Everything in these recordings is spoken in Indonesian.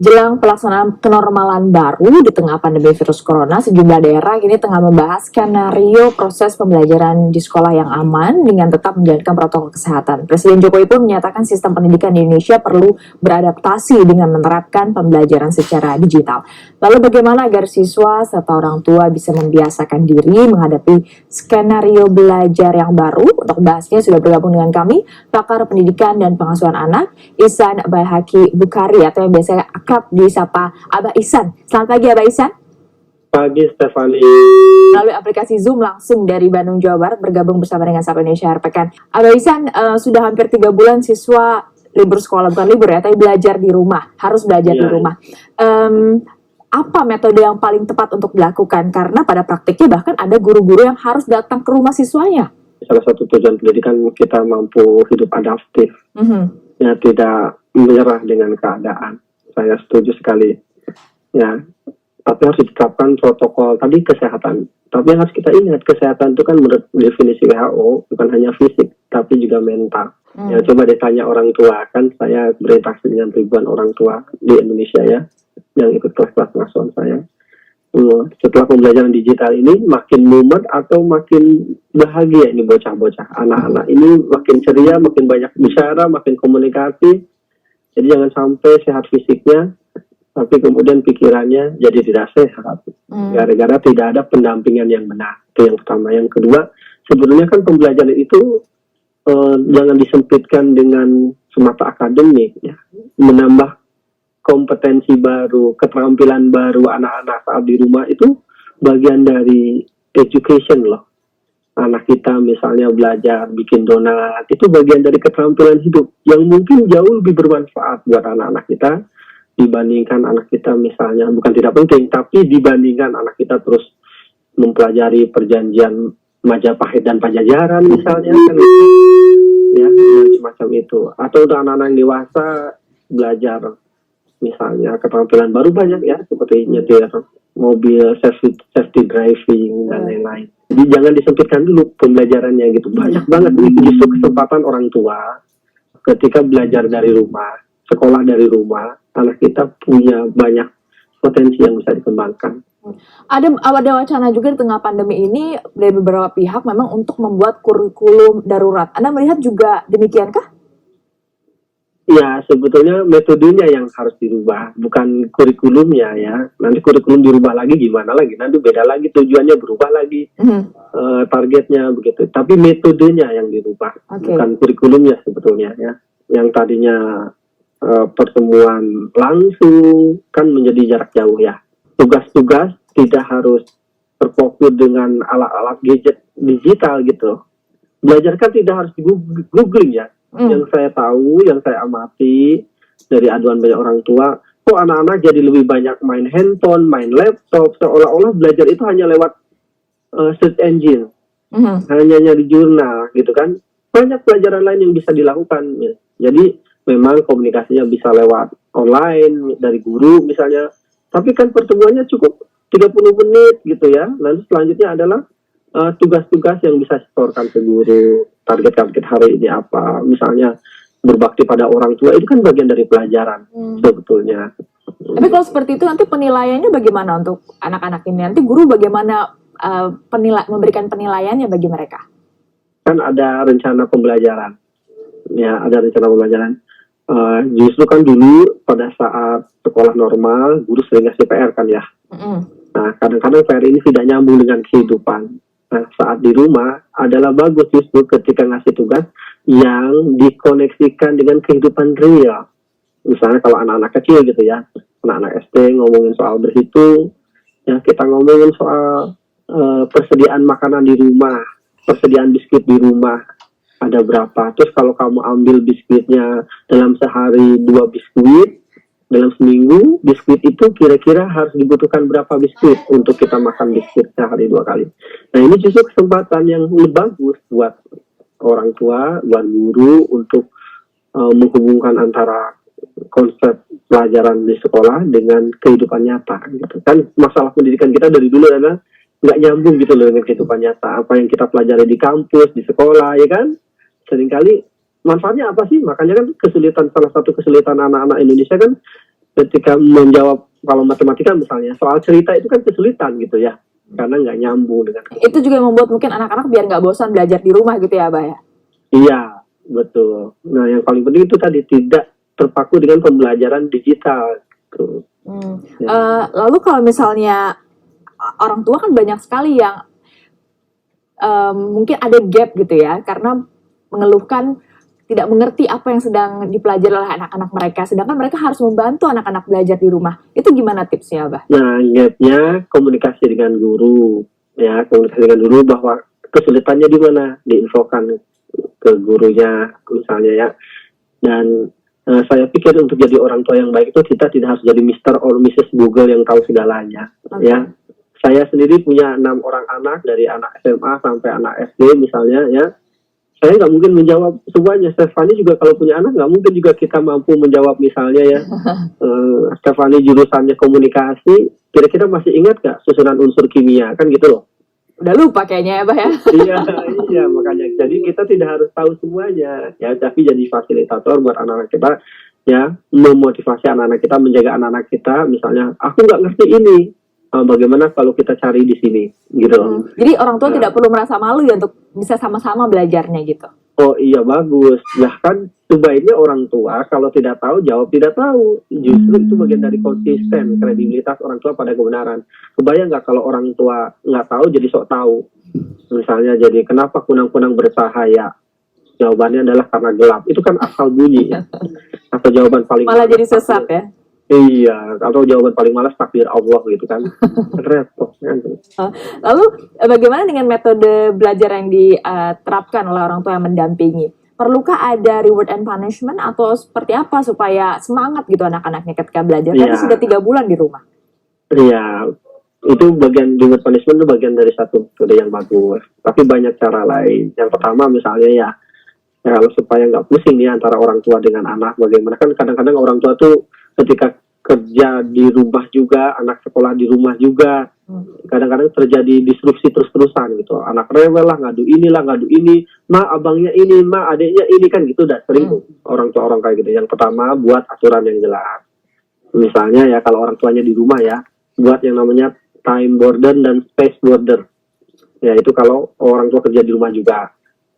Jelang pelaksanaan kenormalan baru di tengah pandemi virus corona, sejumlah daerah kini tengah membahas skenario proses pembelajaran di sekolah yang aman dengan tetap menjalankan protokol kesehatan. Presiden Jokowi pun menyatakan sistem pendidikan di Indonesia perlu beradaptasi dengan menerapkan pembelajaran secara digital. Lalu bagaimana agar siswa serta orang tua bisa membiasakan diri menghadapi skenario belajar yang baru? Untuk bahasnya sudah bergabung dengan kami, pakar pendidikan dan pengasuhan anak, Ihsan Baihaqi Bukhari atau yang biasa akrab disapa Abah Ihsan. Selamat pagi Abah Ihsan. Pagi Stefani. Melalui aplikasi Zoom langsung dari Bandung, Jawa Barat bergabung bersama dengan Sapa Indonesia Akhir Pekan. Abah Ihsan, sudah hampir 3 bulan siswa libur sekolah, bukan libur ya, tapi belajar di rumah, harus belajar di rumah. Apa metode yang paling tepat untuk dilakukan? Karena pada praktiknya bahkan ada guru-guru yang harus datang ke rumah siswanya. Salah satu tujuan pendidikan kita mampu hidup adaptif, ya tidak menyerah dengan keadaan. Saya setuju sekali. Ya, tapi harus ditetapkan protokol tadi kesehatan. Tapi yang harus kita ingat, kesehatan itu kan menurut definisi WHO bukan hanya fisik, tapi juga mental. Ya, coba ditanya orang tua, kan saya berinteraksi dengan ribuan orang tua di Indonesia ya, yang ikut kelas-kelas pengasuhan saya. Setelah pembelajaran digital ini makin mumet atau makin bahagia ini bocah-bocah, anak-anak ini makin ceria, makin banyak bicara, makin komunikatif. Jadi jangan sampai sehat fisiknya, tapi kemudian pikirannya jadi tidak sehat. Gara-gara tidak ada pendampingan yang benar. Itu yang pertama. Yang kedua, sebenarnya kan pembelajaran itu jangan disempitkan dengan semata akademik, ya. Menambah kompetensi baru, keterampilan baru anak-anak saat di rumah itu bagian dari education loh. Anak kita misalnya belajar bikin donat, itu bagian dari keterampilan hidup yang mungkin jauh lebih bermanfaat buat anak-anak kita dibandingkan anak kita misalnya, bukan tidak penting, tapi dibandingkan anak kita terus mempelajari perjanjian Majapahit dan Pajajaran misalnya, kan itu, ya, semacam itu. Atau udah anak-anak yang dewasa belajar misalnya keterampilan baru banyak ya, seperti nyetir mobil, safety driving dan lain-lain. Jadi jangan disempitkan dulu pembelajarannya gitu. Banyak banget ini justru kesempatan orang tua ketika belajar dari rumah, sekolah dari rumah, anak kita punya banyak potensi yang bisa dikembangkan. Ada wacana juga di tengah pandemi ini dari beberapa pihak memang untuk membuat kurikulum darurat. Anda melihat juga demikiankah? Ya, sebetulnya metodenya yang harus dirubah, bukan kurikulumnya ya. Nanti kurikulum dirubah lagi gimana lagi? Nanti beda lagi, tujuannya berubah lagi, targetnya begitu. Tapi metodenya yang dirubah, bukan kurikulumnya sebetulnya ya. Yang tadinya pertemuan langsung kan menjadi jarak jauh ya. Tugas-tugas tidak harus terfokus dengan alat-alat gadget digital gitu. Belajar kan tidak harus di googling ya. Yang saya tahu, yang saya amati dari aduan banyak orang tua, kok anak-anak jadi lebih banyak main handphone, main laptop, seolah-olah belajar itu hanya lewat search engine, hanya nyari jurnal gitu kan. Banyak pelajaran lain yang bisa dilakukan ya. Jadi memang komunikasinya bisa lewat online dari guru misalnya, tapi kan pertemuannya cukup 30 menit gitu ya. Lalu selanjutnya adalah tugas-tugas yang bisa disetorkan ke guru, target-target hari ini apa, misalnya berbakti pada orang tua, itu kan bagian dari pelajaran sebetulnya. Tapi kalau seperti itu nanti penilaiannya bagaimana untuk anak-anak ini? Nanti guru bagaimana memberikan penilaiannya bagi mereka? Kan ada rencana pembelajaran, ya ada rencana pembelajaran. Justru kan dulu pada saat sekolah normal, guru sering ngasih PR kan ya. Nah kadang-kadang PR ini tidak nyambung dengan kehidupan. Nah, saat di rumah adalah bagus justru ketika ngasih tugas yang dikoneksikan dengan kehidupan real. Misalnya kalau anak-anak kecil gitu ya, anak-anak SD ngomongin soal berhitung, ya kita ngomongin soal persediaan makanan di rumah, persediaan biskuit di rumah ada berapa. Terus kalau kamu ambil biskuitnya dalam sehari 2 biskuit, dalam seminggu, biskuit itu kira-kira harus dibutuhkan berapa biskuit untuk kita makan biskuit sehari 2 kali. Nah ini justru kesempatan yang lebih bagus buat orang tua, buat guru untuk menghubungkan antara konsep pelajaran di sekolah dengan kehidupan nyata. Gitu. Kan masalah pendidikan kita dari dulu adalah nggak nyambung gitu loh dengan kehidupan nyata. Apa yang kita pelajari di kampus, di sekolah, ya kan? Seringkali manfaatnya apa sih? Makanya kan salah satu kesulitan anak-anak Indonesia kan ketika menjawab, kalau matematika misalnya, soal cerita itu kan kesulitan gitu ya, karena nggak nyambung dengan. Itu juga yang membuat mungkin anak-anak biar nggak bosan belajar di rumah gitu ya, Abah ya? Iya, betul. Nah, yang paling penting itu tadi, tidak terpaku dengan pembelajaran digital. Gitu. Lalu kalau misalnya orang tua kan banyak sekali yang mungkin ada gap gitu ya, karena mengeluhkan tidak mengerti apa yang sedang dipelajari oleh anak-anak mereka, sedangkan mereka harus membantu anak-anak belajar di rumah. Itu gimana tipsnya, Abah? Nah, gapnya komunikasi dengan guru, ya, komunikasi dengan guru bahwa kesulitannya di mana, diinfokan ke gurunya misalnya ya. Dan saya pikir untuk jadi orang tua yang baik itu kita tidak harus jadi Mr. or Mrs. Google yang tahu segalanya. Okay. Ya, saya sendiri punya 6 orang anak, dari anak SMA sampai anak SD misalnya ya. Saya nggak mungkin menjawab semuanya. Stefani juga kalau punya anak nggak mungkin juga kita mampu menjawab misalnya ya. Stefani jurusannya komunikasi, kira-kira masih ingat nggak susunan unsur kimia, kan gitu loh. Udah lupa kayaknya ya, Bah ya. Iya, makanya jadi kita tidak harus tahu semuanya ya, tapi jadi fasilitator buat anak-anak kita ya, memotivasi anak-anak kita, menjaga anak-anak kita. Misalnya aku nggak ngerti ini, bagaimana kalau kita cari di sini gitu. Jadi orang tua tidak perlu merasa malu ya untuk bisa sama-sama belajarnya gitu. Oh iya, bagus. Bahkan sebaiknya orang tua kalau tidak tahu jawab tidak tahu. Justru itu bagian dari konsisten, kredibilitas orang tua pada kebenaran. Kebayang nggak kalau orang tua nggak tahu jadi sok tahu? Misalnya jadi, kenapa kunang-kunang bercahaya? Jawabannya adalah karena gelap. Itu kan asal bunyi ya. Atau jawaban paling malah jadi sesat ya. Iya, atau jawaban paling malas takdir Allah gitu kan. Repot kan. Lalu bagaimana dengan metode belajar yang diterapkan oleh orang tua yang mendampingi? Perlukah ada reward and punishment atau seperti apa supaya semangat gitu anak-anaknya ketika belajar? Kan sudah 3 bulan di rumah. Iya, itu bagian reward punishment itu bagian dari satu metode yang bagus. Tapi banyak cara lain. Yang pertama misalnya ya kalau supaya nggak pusing nih antara orang tua dengan anak, bagaimana, kan kadang-kadang orang tua tuh ketika kerja di rumah juga, anak sekolah di rumah juga, kadang-kadang terjadi disrupsi terus-terusan gitu. Anak rewel lah, ngadu inilah, ngadu ini, ma abangnya ini, ma adiknya ini, kan gitu. Udah sering orang tua orang kayak gitu. Yang pertama, buat aturan yang jelas. Misalnya ya kalau orang tuanya di rumah ya, buat yang namanya time border dan space border. Ya itu kalau orang tua kerja di rumah juga.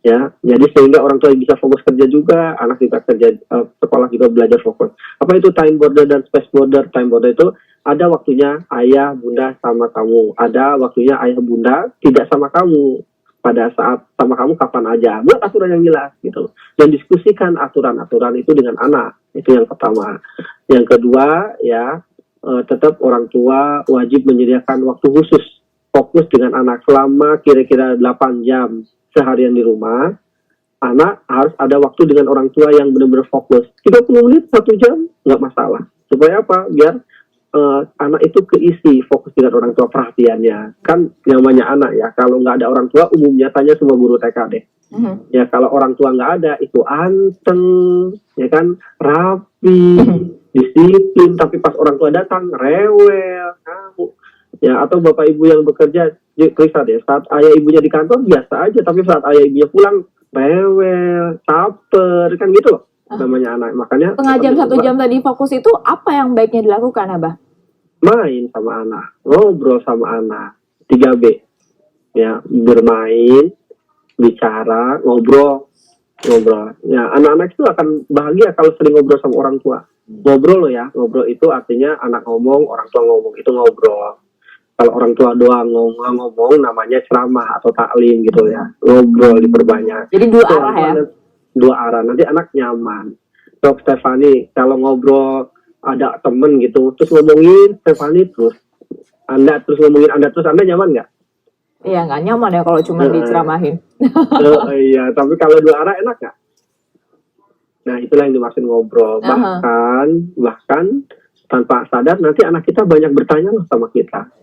Ya, jadi sehingga orang tua bisa fokus kerja juga, anak juga kerja, sekolah juga belajar fokus. Apa itu time border dan space border? Time border itu ada waktunya ayah bunda sama kamu, ada waktunya ayah bunda tidak sama kamu, pada saat sama kamu kapan aja. Buat aturan yang jelas gitu, dan diskusikan aturan-aturan itu dengan anak. Itu yang pertama. Yang kedua ya, tetap orang tua wajib menyediakan waktu khusus fokus dengan anak selama kira-kira 8 jam seharian di rumah. Anak harus ada waktu dengan orang tua yang benar-benar fokus. 30 menit, 1 jam, nggak masalah. Supaya apa? Biar anak itu keisi fokus dengan orang tua, perhatiannya. Kan namanya anak ya, kalau nggak ada orang tua, umumnya tanya semua guru TK deh. Ya kalau orang tua nggak ada, itu anteng, ya kan, rapi, disiplin. Tapi pas orang tua datang, rewel, kamu. Ya, atau bapak ibu yang bekerja, Krista deh, saat ayah ibunya di kantor biasa aja, tapi saat ayah ibunya pulang, rewel, caper, kan gitu loh namanya anak. Makanya setengah jam, 1 jam tadi fokus itu apa yang baiknya dilakukan, Abah? Main sama anak, ngobrol sama anak, 3B. Ya, bermain, bicara, ngobrol. Ya, anak-anak itu akan bahagia kalau sering ngobrol sama orang tua. Ngobrol loh ya, ngobrol itu artinya anak ngomong, orang tua ngomong, itu ngobrol. Kalau orang tua doang ngomong namanya ceramah atau taklim gitu ya. Ngobrol diperbanyak. Jadi 2 arah ya? 2 arah, nanti anak nyaman. Dok Stefani, kalau ngobrol ada temen gitu, terus ngomongin Stefani terus. Anda nyaman nggak? Iya, nggak nyaman ya kalau cuma diceramahin. Iya, tapi kalau 2 arah enak nggak? Nah, itulah yang dimaksud ngobrol. Bahkan tanpa sadar nanti anak kita banyak bertanya loh sama kita.